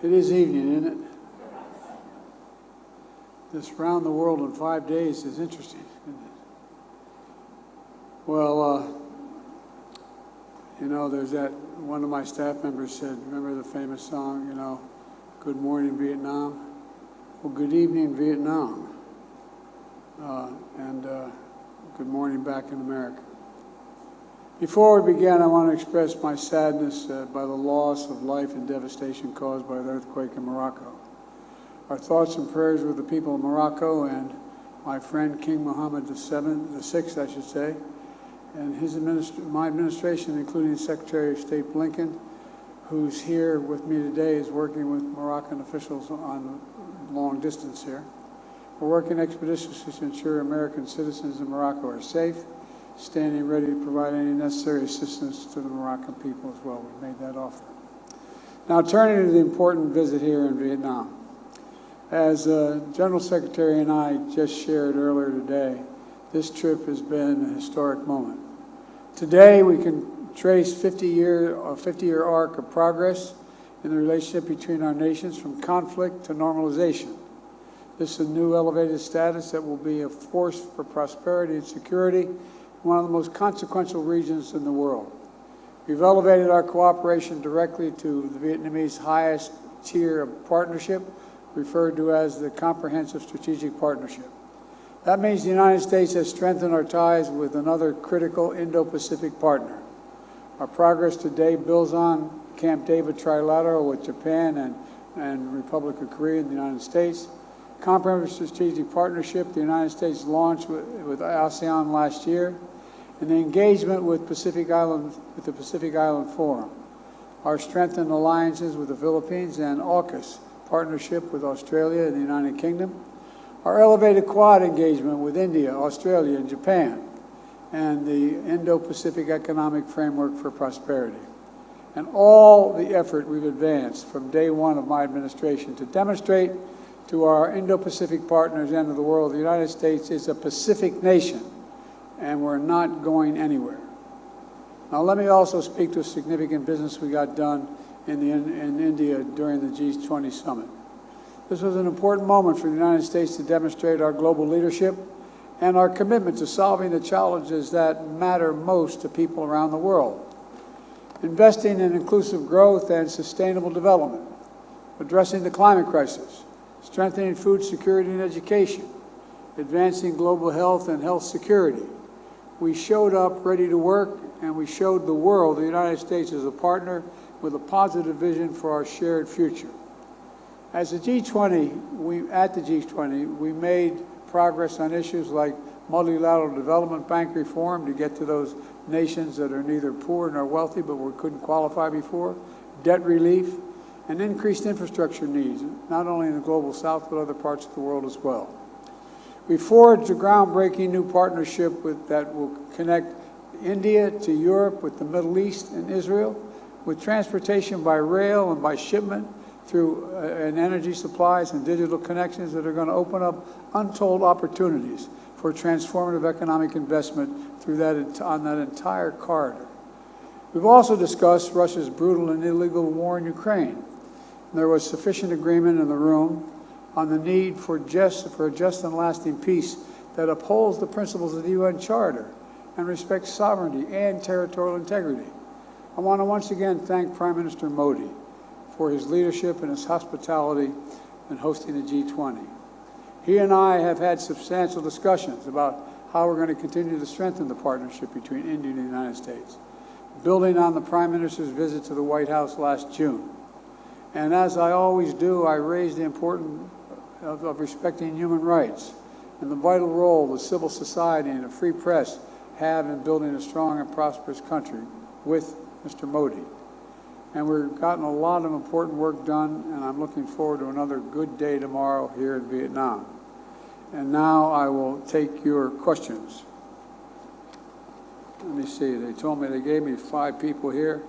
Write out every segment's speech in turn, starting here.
It is evening, isn't it? This round the world in 5 days is interesting, isn't it? Well, you know, there's that, one of my staff members said, remember the famous song, you know, Good Morning Vietnam? Well, good evening, Vietnam. And good morning back in America. Before we begin, I want to express my sadness by the loss of life and devastation caused by the earthquake in Morocco. Our thoughts and prayers with the people of Morocco and my friend King Mohammed VI, I should say, and my administration, including Secretary of State Blinken, who's here with me today, is working with Moroccan officials on long distance here. We're working expeditiously to ensure American citizens in Morocco are safe, standing ready to provide any necessary assistance to the Moroccan people as well. We've made that offer. Now, turning to the important visit here in Vietnam. As General Secretary and I just shared earlier today, this trip has been a historic moment. Today, we can trace a 50-year arc of progress in the relationship between our nations from conflict to normalization. This is a new elevated status that will be a force for prosperity and security in one of the most consequential regions in the world. We've elevated our cooperation directly to the Vietnamese highest tier of partnership, referred to as the Comprehensive Strategic Partnership. That means the United States has strengthened our ties with another critical Indo-Pacific partner. Our progress today builds on Camp David Trilateral with Japan and Republic of Korea and the United States. Comprehensive Strategic Partnership the United States launched with ASEAN last year, and the engagement with the Pacific Island Forum. Our strengthened alliances with the Philippines and AUKUS partnership with Australia and the United Kingdom. Our elevated Quad engagement with India, Australia, and Japan, and the Indo-Pacific Economic Framework for Prosperity. And all the effort we've advanced from day one of my administration to demonstrate to our Indo-Pacific partners and to the world, the United States is a Pacific nation, and we're not going anywhere. Now, let me also speak to a significant business we got done in India during the G20 summit. This was an important moment for the United States to demonstrate our global leadership and our commitment to solving the challenges that matter most to people around the world. Investing in inclusive growth and sustainable development, addressing the climate crisis, strengthening food security and education, advancing global health and health security. We showed up ready to work, and we showed the world the United States is a partner with a positive vision for our shared future. At the G20, we made progress on issues like multilateral development bank reform to get to those nations that are neither poor nor wealthy, but we couldn't qualify before, debt relief, and increased infrastructure needs, not only in the global south, but other parts of the world as well. We forged a groundbreaking new partnership that will connect India to Europe with the Middle East and Israel, with transportation by rail and by shipment through and energy supplies and digital connections that are going to open up untold opportunities for transformative economic investment on that entire corridor. We've also discussed Russia's brutal and illegal war in Ukraine. There was sufficient agreement in the room on the need for a just and lasting peace that upholds the principles of the UN Charter and respects sovereignty and territorial integrity. I want to once again thank Prime Minister Modi for his leadership and his hospitality in hosting the G20. He and I have had substantial discussions about how we're going to continue to strengthen the partnership between India and the United States, building on the Prime Minister's visit to the White House last June. And as I always do, I raise the importance of respecting human rights and the vital role the civil society and the free press have in building a strong and prosperous country with Mr. Modi. And we've gotten a lot of important work done, and I'm looking forward to another good day tomorrow here in Vietnam. And now I will take your questions. Let me see, they told me they gave me 5 people here.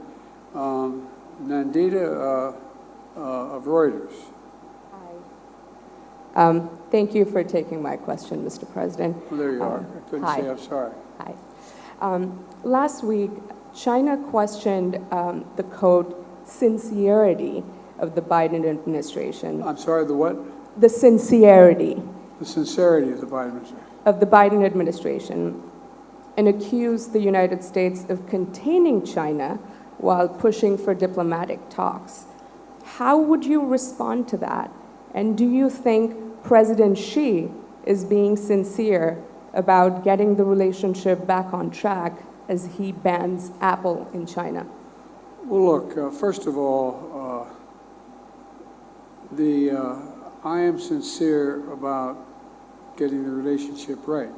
Nandita of Reuters. Hi. Thank you for taking my question, Mr. President. Well, there you are. I couldn't say I'm sorry. Hi. Last week, China questioned the quote, sincerity of the Biden administration, I'm sorry, the what? the sincerity The sincerity of the Biden administration. of the Biden administration, and accused the United States of containing China while pushing for diplomatic talks. How would you respond to that? And do you think President Xi is being sincere about getting the relationship back on track as he bans Apple in China? Well, look, first of all, I am sincere about getting the relationship right.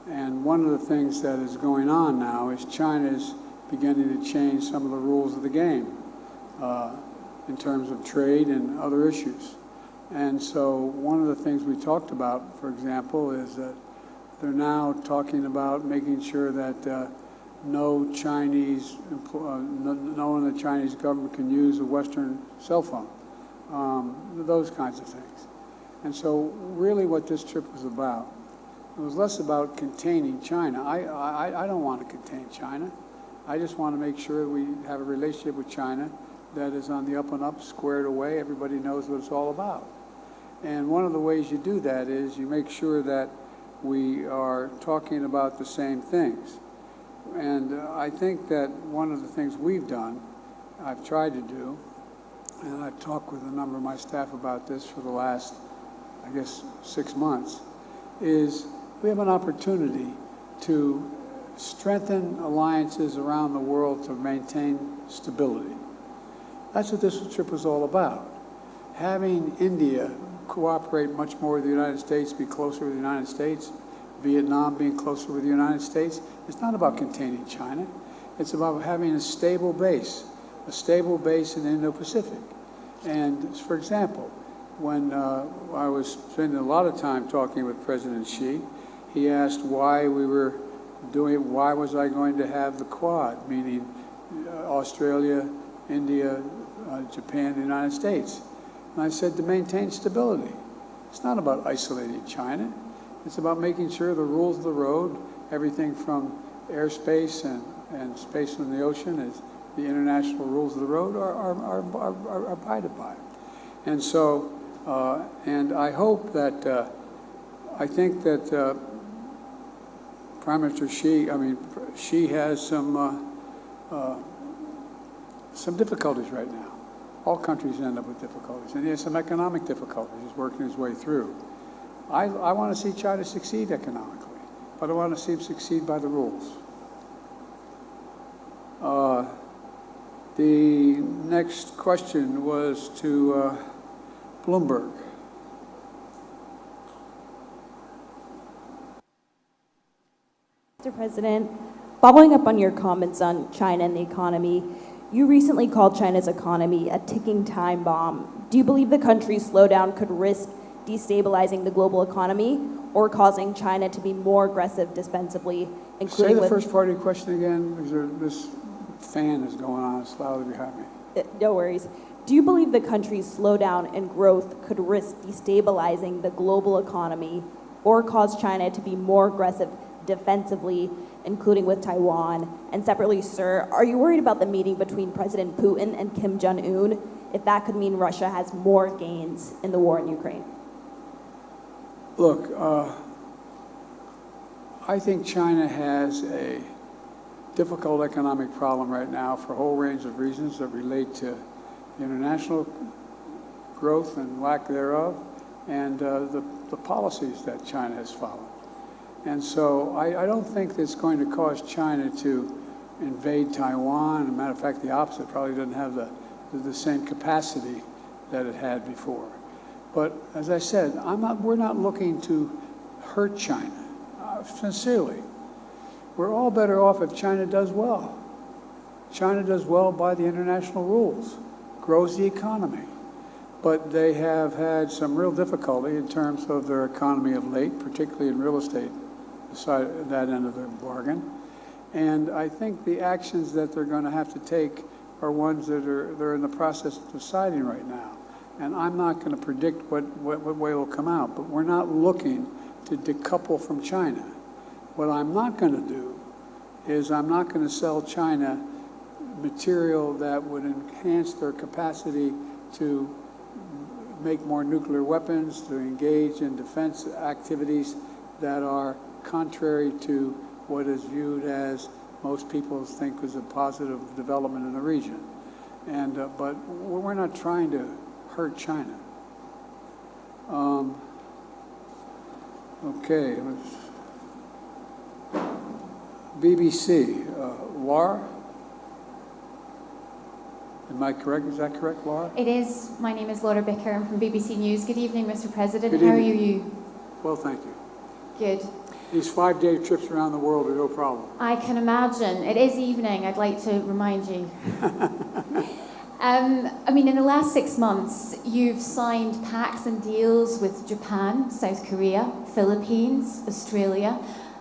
And one of the things that is going on now is China is beginning to change some of the rules of the game in terms of trade and other issues. And so one of the things we talked about, for example, is that they're now talking about making sure that no one in the Chinese government can use a Western cell phone, those kinds of things. And so really what this trip was about, it was less about containing China. I don't want to contain China. I just want to make sure we have a relationship with China that is on the up and up, squared away. Everybody knows what it's all about. And one of the ways you do that is you make sure that we are talking about the same things. And I think that one of the things we've done, I've tried to do, and I've talked with a number of my staff about this for the last, I guess, 6 months, is we have an opportunity to strengthen alliances around the world to maintain stability. That's what this trip was all about. Having India cooperate much more with the United States, be closer with the United States, Vietnam being closer with the United States. It's not about containing China. It's about having a stable base in the Indo-Pacific. And for example, when I was spending a lot of time talking with President Xi, he asked why was I going to have the Quad, meaning Australia, India, Japan, the United States. And I said, to maintain stability. It's not about isolating China. It's about making sure the rules of the road, everything from airspace and space in the ocean, is the international rules of the road are abided by. And so, and I hope that, I think that Prime Minister Xi has some difficulties right now. All countries end up with difficulties, and he has some economic difficulties he's working his way through. I want to see China succeed economically, but I want to see him succeed by the rules. The next question was to Bloomberg. Mr. President, following up on your comments on China and the economy, you recently called China's economy a ticking time bomb. Do you believe the country's slowdown could risk destabilizing the global economy or causing China to be more aggressive defensively, including Say the first part of your question again, because this fan is going on, it's loud behind me. No worries. Do you believe the country's slowdown in growth could risk destabilizing the global economy or cause China to be more aggressive defensively, including with Taiwan? And separately, sir, are you worried about the meeting between President Putin and Kim Jong-un, if that could mean Russia has more gains in the war in Ukraine? Look, I think China has a difficult economic problem right now for a whole range of reasons that relate to international growth and lack thereof, and the policies that China has followed. And so I don't think that's going to cause China to invade Taiwan. As a matter of fact, the opposite, probably doesn't have the same capacity that it had before. But as I said, we're not looking to hurt China, sincerely. We're all better off if China does well. China does well by the international rules, grows the economy. But they have had some real difficulty in terms of their economy of late, particularly in real estate, that end of the bargain. And I think the actions that they're going to have to take are ones that they're in the process of deciding right now. And I'm not going to predict what way will come out, but we're not looking to decouple from China. What I'm not going to do is I'm not going to sell China material that would enhance their capacity to make more nuclear weapons, to engage in defense activities that are contrary to what is viewed as most people think is a positive development in the region. And, but we're not trying to hurt China. Okay, BBC, Laura? Am I correct? Is that correct, Laura? It is. My name is Laura Bicker. I'm from BBC News. Good evening, Mr. President. Good How are evening. you? Well, thank you. Good. These 5-day trips around the world are no problem. I can imagine. It is evening, I'd like to remind you. I mean, in the last 6 months, you've signed pacts and deals with Japan, South Korea, Philippines, Australia,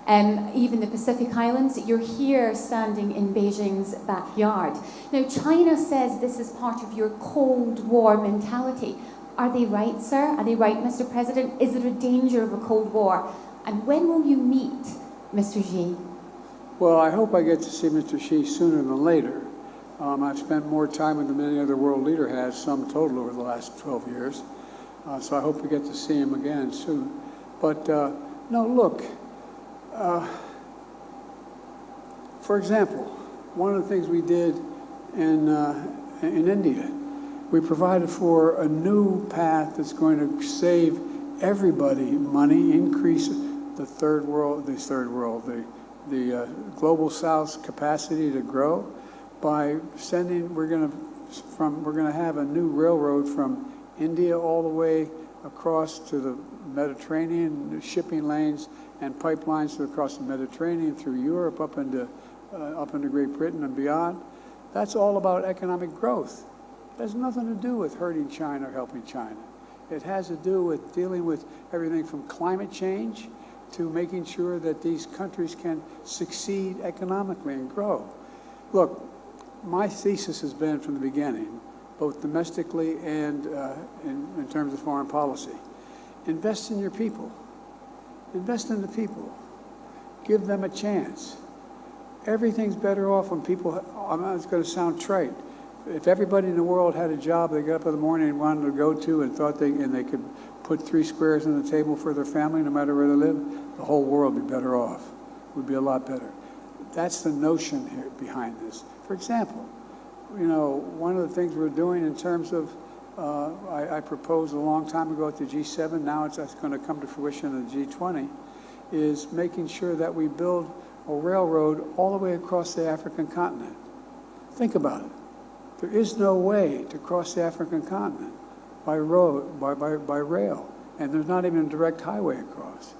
even the Pacific Islands. You're here standing in Beijing's backyard. Now, China says this is part of your Cold War mentality. Are they right, sir? Are they right, Mr. President? Is there a danger of a Cold War? And when will you meet Mr. Xi? Well, I hope I get to see Mr. Xi sooner than later. I've spent more time with him than any other world leader has, sum total, over the last 12 years. So I hope we get to see him again soon. But no, look, for example, one of the things we did in India, we provided for a new path that's going to save everybody money, increase the global South's capacity to grow by sending. We're going to have a new railroad from India all the way across to the Mediterranean, shipping lanes and pipelines across the Mediterranean through Europe up into Great Britain and beyond. That's all about economic growth. It has nothing to do with hurting China or helping China. It has to do with dealing with everything from climate change to making sure that these countries can succeed economically and grow. Look, my thesis has been from the beginning, both domestically and in terms of foreign policy, invest in your people. Invest in the people. Give them a chance. Everything's better off when people, it's going to sound trite, if everybody in the world had a job they got up in the morning and wanted to go to and thought they could put 3 squares on the table for their family no matter where they live, the whole world would be better off. It would be a lot better. That's the notion here behind this. For example, you know, one of the things we're doing in terms of, I proposed a long time ago at the G7, now it's going to come to fruition at the G20, is making sure that we build a railroad all the way across the African continent. Think about it. There is no way to cross the African continent by road, by rail, and there's not even a direct highway across.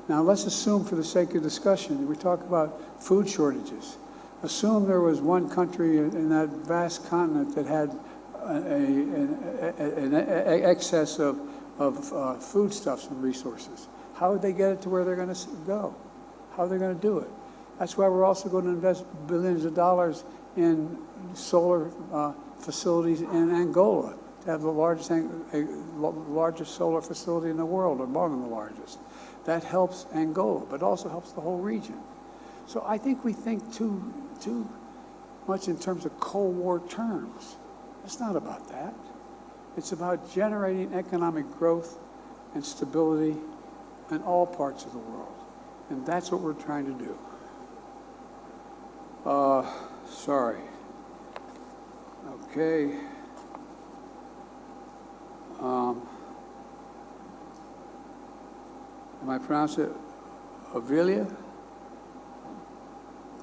Now let's assume, for the sake of discussion, we talk about food shortages. Assume there was one country in that vast continent that had an excess of foodstuffs and resources. How would they get it to where they're going to go? How are they going to do it? That's why we're also going to invest billions of dollars in solar facilities in Angola, to have the largest solar facility in the world, or among the largest. That helps Angola, but also helps the whole region. So I think we think too much in terms of Cold War terms. It's not about that. It's about generating economic growth and stability in all parts of the world. And that's what we're trying to do. Sorry. Okay. Am I pronouncing it Avilia?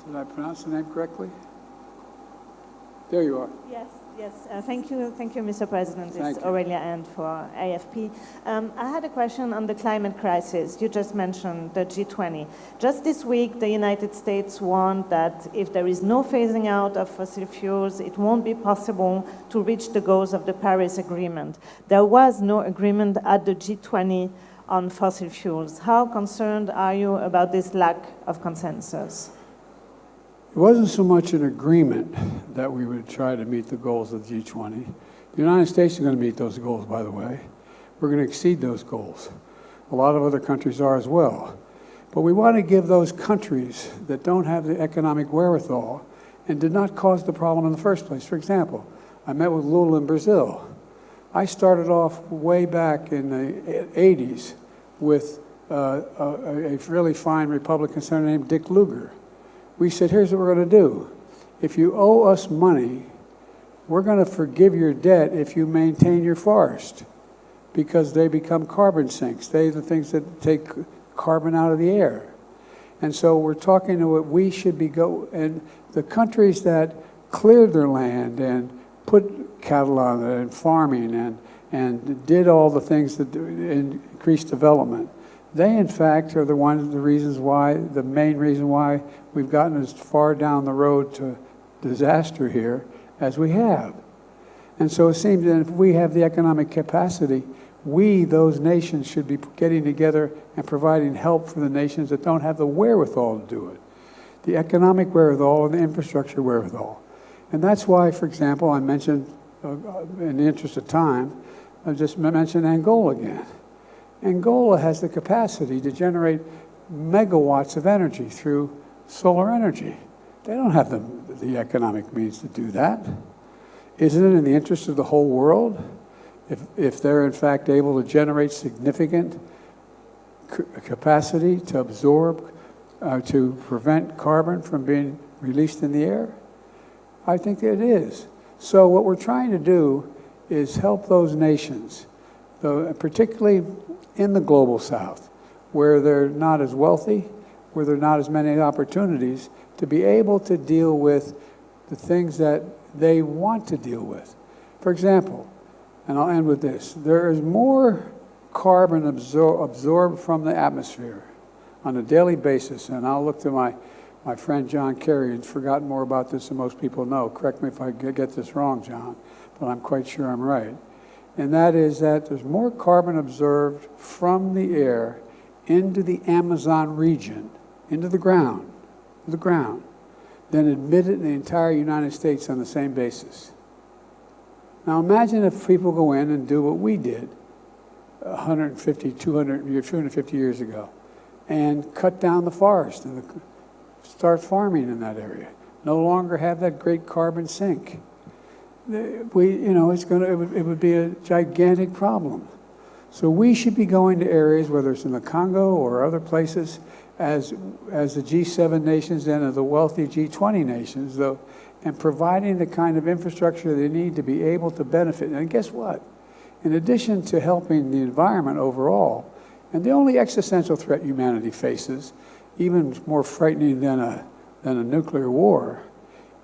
Did I pronounce the name correctly? There you are. Yes. Thank you, Mr. President. Thank It's you. Aurelia and for AFP. I had a question on the climate crisis. You just mentioned the G20. Just this week, the United States warned that if there is no phasing out of fossil fuels, it won't be possible to reach the goals of the Paris Agreement. There was no agreement at the G20 on fossil fuels. How concerned are you about this lack of consensus? It wasn't so much an agreement that we would try to meet the goals of the G20. The United States is going to meet those goals, by the way. We're going to exceed those goals. A lot of other countries are as well. But we want to give those countries that don't have the economic wherewithal and did not cause the problem in the first place. For example, I met with Lula in Brazil. I started off way back in the 80s with a really fine Republican senator named Dick Lugar. We said, here's what we're going to do. If you owe us money, we're going to forgive your debt if you maintain your forest, because they become carbon sinks. They're the things that take carbon out of the air. And so we're talking to what we should be and the countries that cleared their land and put cattle on it and farming and did all the things that increased development, they in fact are the main reason why we've gotten as far down the road to disaster here as we have. And so it seems that if we have the economic capacity, those nations, should be getting together and providing help for the nations that don't have the wherewithal to do it. The economic wherewithal and the infrastructure wherewithal. And that's why, for example, I mentioned, in the interest of time, I just mentioned Angola again. Angola has the capacity to generate megawatts of energy through solar energy. They don't have the economic means to do that. Isn't it in the interest of the whole world if they're in fact able to generate significant capacity to absorb, to prevent carbon from being released in the air? I think it is. So what we're trying to do is help those nations, particularly in the global south, where they're not as wealthy, where there are not as many opportunities, to be able to deal with the things that they want to deal with. For example, and I'll end with this, there is more carbon absorbed from the atmosphere on a daily basis, and I'll look to my friend John Kerry, who's forgotten more about this than most people know. Correct me if I get this wrong, John, but I'm quite sure I'm right. And that is that there's more carbon absorbed from the air into the Amazon region, into the ground, than admitted in the entire United States on the same basis. Now imagine if people go in and do what we did 250 years ago and cut down the forest and start farming in that area. No longer have that great carbon sink. It would be a gigantic problem. So we should be going to areas, whether it's in the Congo or other places, as the G7 nations and the wealthy G20 nations, though, and providing the kind of infrastructure they need to be able to benefit. And guess what? In addition to helping the environment overall, and the only existential threat humanity faces, even more frightening than a nuclear war,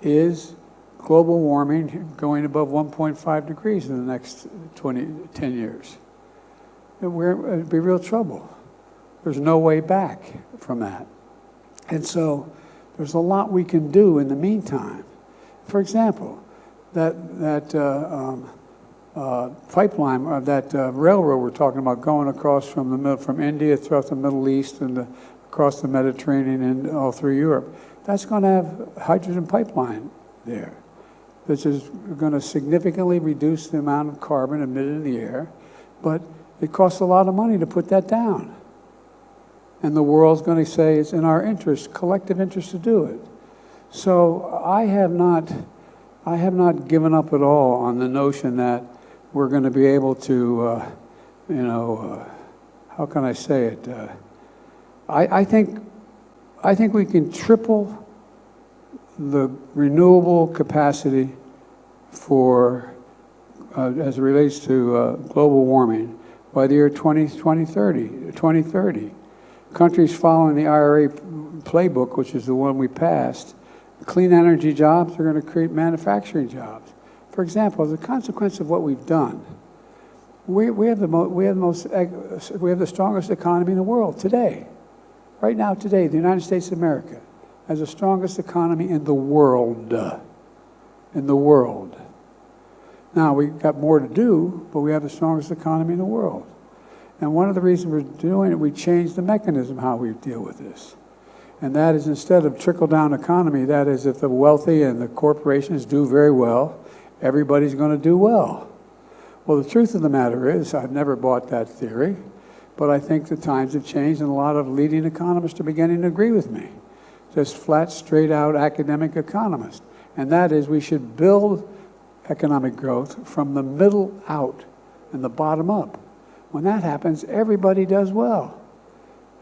is global warming going above 1.5 degrees in the next 10 years. It'd be real trouble. There's no way back from that. And so there's a lot we can do in the meantime. For example, that pipeline, that railroad we're talking about going across from India throughout the Middle East and across the Mediterranean and all through Europe, that's going to have a hydrogen pipeline there. This is going to significantly reduce the amount of carbon emitted in the air, but it costs a lot of money to put that down. And the world's going to say it's in our interest, collective interest, to do it. So I have not given up at all on the notion that we're going to be able to, how can I say it? I think we can triple the renewable capacity for, as it relates to global warming, by the year 2030. Countries following the IRA playbook, which is the one we passed, clean energy jobs are going to create manufacturing jobs. For example, as a consequence of what we've done, we have the strongest economy in the world today. Right now, today, the United States of America has the strongest economy in the world. Now, we've got more to do, but we have the strongest economy in the world. And one of the reasons we're doing it, we changed the mechanism how we deal with this. And that is, instead of trickle-down economy, that is, if the wealthy and the corporations do very well, everybody's going to do well. Well, the truth of the matter is, I've never bought that theory, but I think the times have changed, and a lot of leading economists are beginning to agree with me. Just flat, straight-out academic economists. And that is, we should build economic growth from the middle out. and the bottom up. When that happens, everybody does well.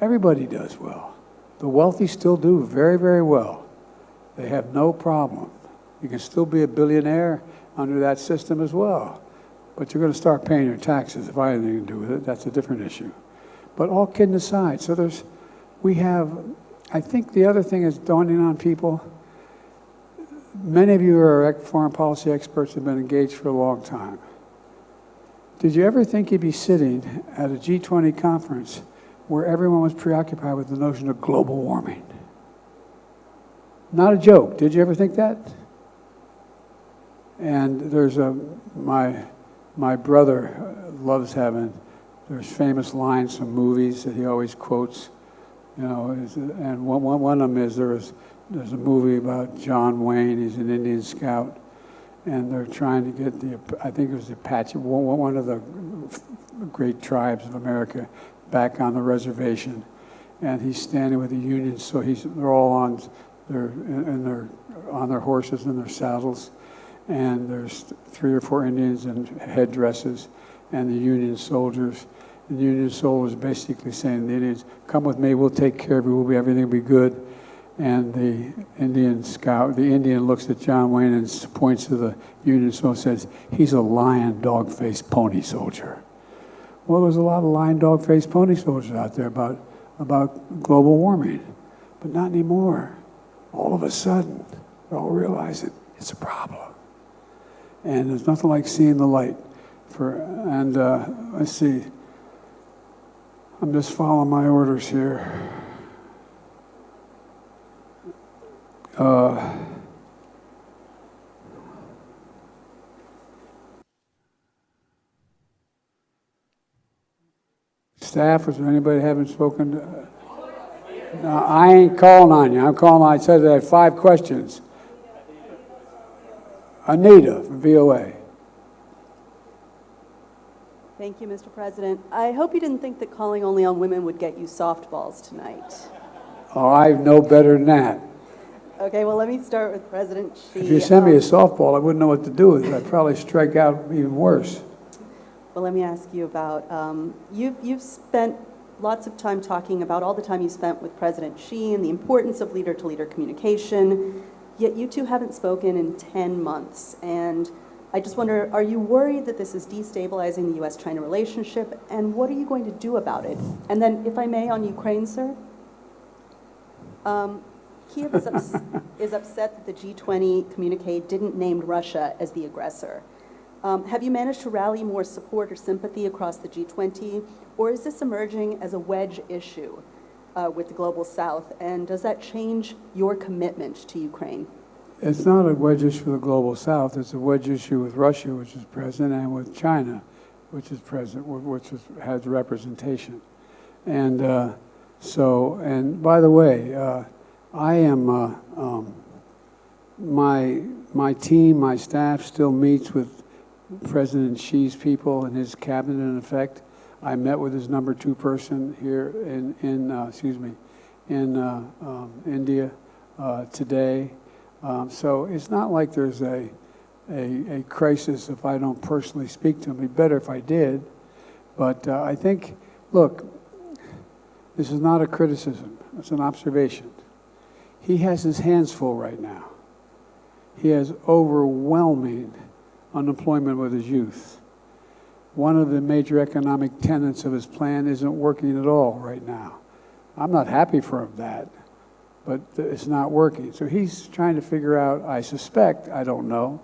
Everybody does well. The wealthy still do very, very well. They have no problem. You can still be a billionaire under that system as well. But you're going to start paying your taxes if I have anything to do with it. That's a different issue. But all kidding aside, so I think the other thing is dawning on people. Many of you are foreign policy experts who have been engaged for a long time. Did you ever think you'd be sitting at a G20 conference where everyone was preoccupied with the notion of global warming? Not a joke. Did you ever think that? And there's my brother loves there's famous lines from movies that he always quotes, and one of them is there's a movie about John Wayne. He's an Indian scout, and they're trying to get I think it was the Apache, one of the great tribes of America, back on the reservation, and he's standing with the Union. So they're all on their horses and their saddles, and there's 3 or 4 Indians in headdresses, and the Union soldiers. And the Union soldiers basically saying to the Indians, "Come with me, we'll take care of you, everything will be good." And the Indian looks at John Wayne and points to the Union soldier and says, "He's a lion, dog-faced pony soldier." Well, there's a lot of lion, dog-faced pony soldiers out there about global warming, but not anymore. All of a sudden, they're all realizing it's a problem. And there's nothing like seeing the light. Let's see. I'm just following my orders here. Staff, is there anybody haven't spoken to? No, I ain't calling on you. I said I had 5 questions. Anita from VOA. Thank you, Mr. President. I hope you didn't think that calling only on women would get you softballs tonight. Oh, I know better than that. Okay, well, let me start with President Xi. If you send me a softball, I wouldn't know what to do with it. I'd probably strike out even worse. Well, let me ask you about, you've spent lots of time talking about all the time you spent with President Xi and the importance of leader-to-leader communication, yet you two haven't spoken in 10 months. And I just wonder, are you worried that this is destabilizing the U.S.-China relationship, and what are you going to do about it? And then, if I may, on Ukraine, sir, Kiev is upset that the G20 communique didn't name Russia as the aggressor. Have you managed to rally more support or sympathy across the G20, or is this emerging as a wedge issue with the Global South, and does that change your commitment to Ukraine? It's not a wedge issue with the Global South. It's a wedge issue with Russia, which is present, and with China, which is present, has representation. And and by the way, I am, my team, my staff still meets with President Xi's people and his cabinet, in effect. I met with his number 2 person here in India today. So it's not like there's a crisis if I don't personally speak to him. It'd be better if I did. But I think, look, this is not a criticism. It's an observation. He has his hands full right now. He has overwhelming unemployment with his youth. One of the major economic tenets of his plan isn't working at all right now. I'm not happy for that, but it's not working. So he's trying to figure out, I suspect, I don't know,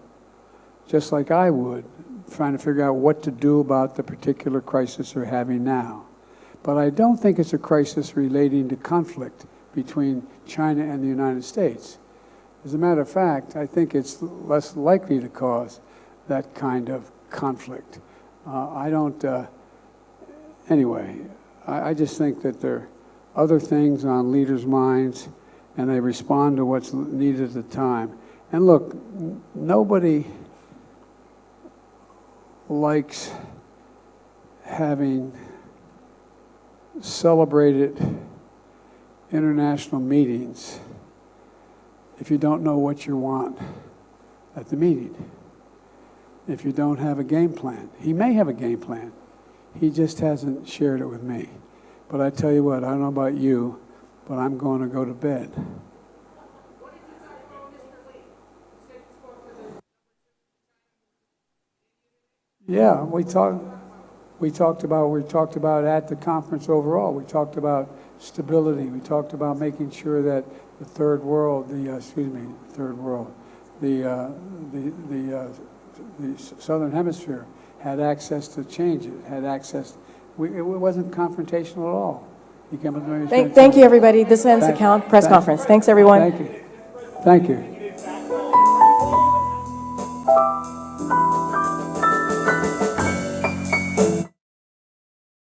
just like I would, trying to figure out what to do about the particular crisis they're having now. But I don't think it's a crisis relating to conflict between China and the United States. As a matter of fact, I think it's less likely to cause that kind of conflict. Anyway, I just think that there are other things on leaders' minds, and they respond to what's needed at the time. And look, nobody likes having celebrated international meetings if you don't know what you want at the meeting. if you don't have a game plan. He may have a game plan. He just hasn't shared it with me. But I tell you what, I don't know about you, but I'm going to go to bed. Yeah, we talked about at the conference overall. We talked about stability. We talked about making sure that the third world, the southern hemisphere had access to change it, had access. It wasn't confrontational at all. He came up to me and said, Thank you, everybody. This ends the press conference. Thanks, everyone. Thank you. Thank you.